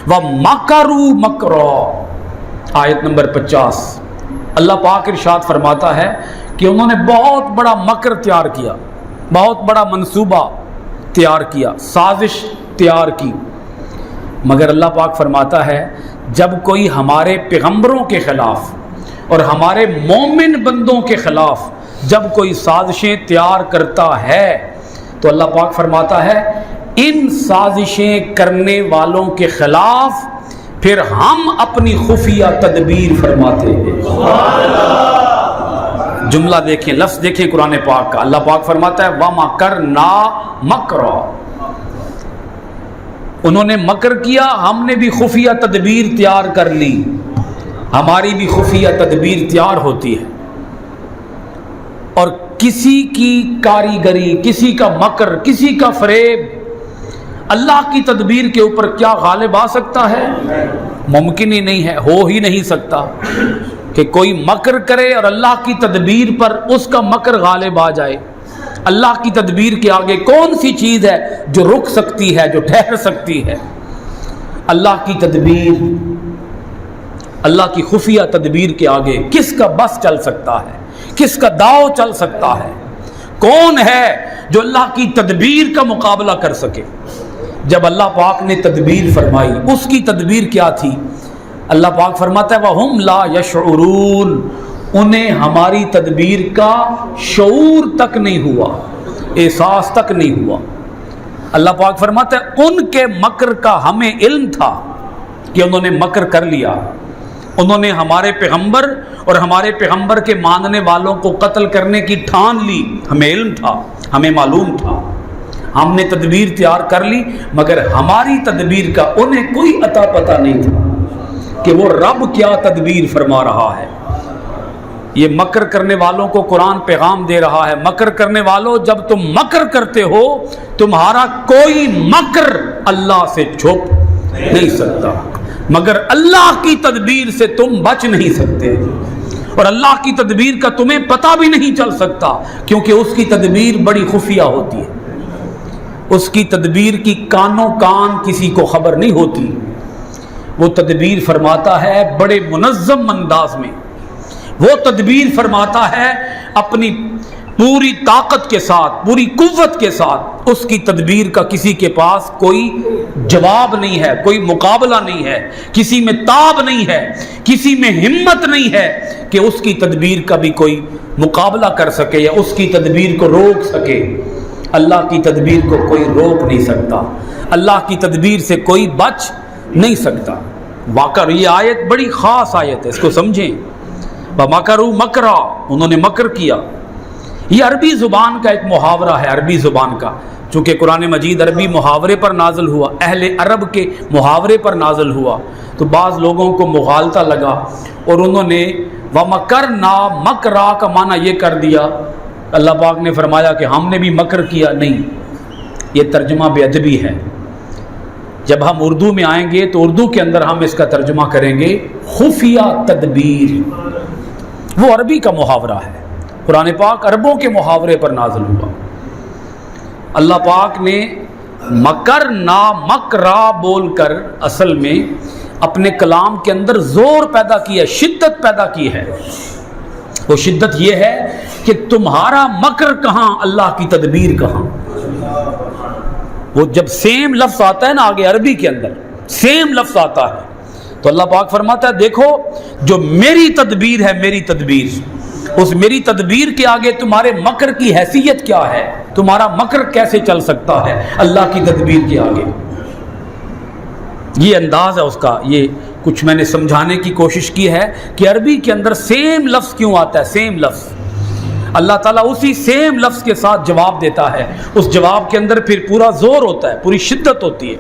وَمَكَرُوا مَكْرًا، آیت نمبر 50۔ اللہ پاک ارشاد فرماتا ہے کہ انہوں نے بہت بڑا مکر تیار کیا، بہت بڑا منصوبہ تیار کیا، سازش تیار کی، مگر اللہ پاک فرماتا ہے جب کوئی ہمارے پیغمبروں کے خلاف اور ہمارے مومن بندوں کے خلاف جب کوئی سازشیں تیار کرتا ہے تو اللہ پاک فرماتا ہے ان سازشیں کرنے والوں کے خلاف پھر ہم اپنی خفیہ تدبیر فرماتے ہیں۔ جملہ دیکھیں، لفظ دیکھیں قرآن پاک کا، اللہ پاک فرماتا ہے وَمَكَرْنَا مَكْرًا، انہوں نے مکر کیا، ہم نے بھی خفیہ تدبیر تیار کر لی۔ ہماری بھی خفیہ تدبیر تیار ہوتی ہے، اور کسی کی کاریگری، کسی کا مکر، کسی کا فریب اللہ کی تدبیر کے اوپر کیا غالب آ سکتا ہے؟ ممکن ہی نہیں ہے، ہو ہی نہیں سکتا کہ کوئی مکر کرے اور اللہ کی تدبیر پر اس کا مکر غالب آ جائے۔ اللہ کی تدبیر کے آگے کون سی چیز ہے جو رک سکتی ہے، جو ٹھہر سکتی ہے؟ اللہ کی تدبیر، اللہ کی خفیہ تدبیر کے آگے کس کا بس چل سکتا ہے، کس کا داؤ چل سکتا ہے؟ کون ہے جو اللہ کی تدبیر کا مقابلہ کر سکے؟ جب اللہ پاک نے تدبیر فرمائی، اس کی تدبیر کیا تھی؟ اللہ پاک فرماتا ہے وَهُمْ لَا يَشْعُرُونَ، انہیں ہماری تدبیر کا شعور تک نہیں ہوا، احساس تک نہیں ہوا۔ اللہ پاک فرماتا ہے ان کے مکر کا ہمیں علم تھا کہ انہوں نے مکر کر لیا، انہوں نے ہمارے پیغمبر اور ہمارے پیغمبر کے ماننے والوں کو قتل کرنے کی ٹھان لی، ہمیں علم تھا، ہمیں معلوم تھا، ہم نے تدبیر تیار کر لی، مگر ہماری تدبیر کا انہیں کوئی عطا پتہ نہیں تھا کہ وہ رب کیا تدبیر فرما رہا ہے۔ یہ مکر کرنے والوں کو قرآن پیغام دے رہا ہے، مکر کرنے والوں جب تم مکر کرتے ہو تمہارا کوئی مکر اللہ سے چھپ نہیں سکتا، مگر اللہ کی تدبیر سے تم بچ نہیں سکتے، اور اللہ کی تدبیر کا تمہیں پتہ بھی نہیں چل سکتا، کیونکہ اس کی تدبیر بڑی خفیہ ہوتی ہے، اس کی تدبیر کی کانوں کان کسی کو خبر نہیں ہوتی۔ وہ تدبیر فرماتا ہے بڑے منظم انداز میں، وہ تدبیر فرماتا ہے اپنی پوری طاقت کے ساتھ، پوری قوت کے ساتھ۔ اس کی تدبیر کا کسی کے پاس کوئی جواب نہیں ہے، کوئی مقابلہ نہیں ہے، کسی میں تاب نہیں ہے، کسی میں ہمت نہیں ہے کہ اس کی تدبیر کا بھی کوئی مقابلہ کر سکے یا اس کی تدبیر کو روک سکے۔ اللہ کی تدبیر کو کوئی روک نہیں سکتا، اللہ کی تدبیر سے کوئی بچ نہیں سکتا۔ واقع یہ آیت بڑی خاص آیت ہے، اس کو سمجھیں۔ وَمَكَرُوا مَكْرًا، انہوں نے مکر کیا۔ یہ عربی زبان کا ایک محاورہ ہے، عربی زبان کا، چونکہ قرآن مجید عربی محاورے پر نازل ہوا، اہل عرب کے محاورے پر نازل ہوا، تو بعض لوگوں کو مغالطہ لگا اور انہوں نے وَمَكَرْنَا مَكْرًا کا معنی یہ کر دیا، اللہ پاک نے فرمایا کہ ہم نے بھی مکر کیا۔ نہیں، یہ ترجمہ بے ادبی ہے۔ جب ہم اردو میں آئیں گے تو اردو کے اندر ہم اس کا ترجمہ کریں گے خفیہ تدبیر۔ وہ عربی کا محاورہ ہے، قرآن پاک عربوں کے محاورے پر نازل ہوا۔ اللہ پاک نے مکر نا مکرا بول کر اصل میں اپنے کلام کے اندر زور پیدا کیا، شدت پیدا کی ہے۔ وہ شدت یہ ہے کہ تمہارا مکر کہاں، اللہ کی تدبیر کہاں۔ وہ جب سیم لفظ آتا ہے نا آگے عربی کے اندر سیم لفظ آتا ہے تو اللہ پاک فرماتا ہے دیکھو جو میری تدبیر ہے، میری تدبیر، اس میری تدبیر کے آگے تمہارے مکر کی حیثیت کیا ہے، تمہارا مکر کیسے چل سکتا ہے اللہ کی تدبیر کے آگے۔ یہ انداز ہے اس کا، یہ کچھ میں نے سمجھانے کی کوشش کی ہے کہ عربی کے اندر سیم لفظ کیوں آتا ہے، سیم لفظ۔ اللہ تعالیٰ اسی سیم لفظ کے ساتھ جواب دیتا ہے، اس جواب کے اندر پھر پورا زور ہوتا ہے، پوری شدت ہوتی ہے۔